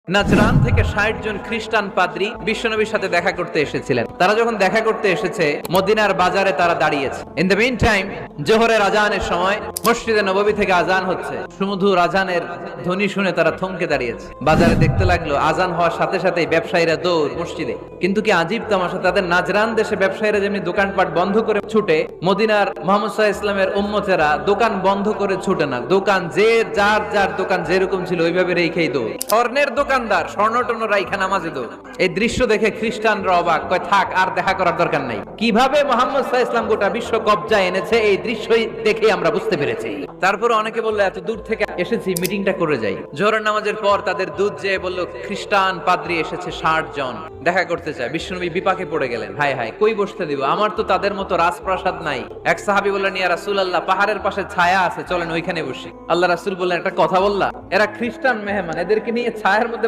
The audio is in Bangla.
নাজরান থেকে ৬০ জন খ্রিস্টান পাদ্রী বিশ্বনবীর সাথে দেখা করতে এসেছিলেন। তারা যখন দেখা করতে এসেছে, মদিনার বাজারে তারা দাঁড়িয়েছে। ইন দ্য মিন টাইম, জোহরের আজানের সময় মসজিদে নববী থেকে আজান হচ্ছে। সুমধুর আজানের ধ্বনি শুনে তারা থমকে দাঁড়িয়েছে। বাজারে দেখতে লাগলো আজান হওয়ার সাথে সাথেই ব্যবসায়ীরা দৌড় মসজিদে। কিন্তু কি আজীব তামাশা, তাদের নাজরান দেশে ব্যবসায়ীরা যেমনি দোকানপাট বন্ধ করে ছুটে, মদিনার মুহাম্মদ সাল্লাল্লাহু আলাইহি ওয়াসাল্লামের উম্মতেরা দোকান বন্ধ করে ছুটে না। দোকান যার যার দোকান যেরকম ছিল ওইভাবে রেখেই দৌড়। স্বর্ণের দোকানদার স্বর্ণটন্য রাইখা নামাজে দৌড়। এই দৃশ্য দেখে খ্রিস্টানরা অবাক, কয় থাক আর দেখা করার দরকার নাই। কিভাবে মুহাম্মদ সাল্লাল্লাহু আলাইহি ওয়াসাল্লাম গোটা বিশ্ব কবজায় এনেছে এই দৃশ্যই দেখে আমরা বুঝতে পেরেছি। তারপর অনেকে বললো এত দূর থেকে এসেছি, মিটিংটা করে যাই। জোহরের নামাজের পর তাদের দূত যেয়ে বলল খ্রিস্টান পাদ্রী এসেছে ৬০ জন, দেখা করতে চায়। বিশ্বনবী বিপাকে পড়ে গেলেন, হায় হায় কই বসতে দিব, আমার তো তাদের মতো রাজপ্রাসাদ নাই। এক সাহাবী বললেন, ইয়া রাসূলুল্লাহ, পাহাড়ের পাশে ছায়া আছে, চলেন ওইখানে বসি। আল্লাহ রাসূল বললেন, একটা কথা বললা, এরা খ্রিস্টান মেহমান, এদেরকে নিয়ে ছায়ার মধ্যে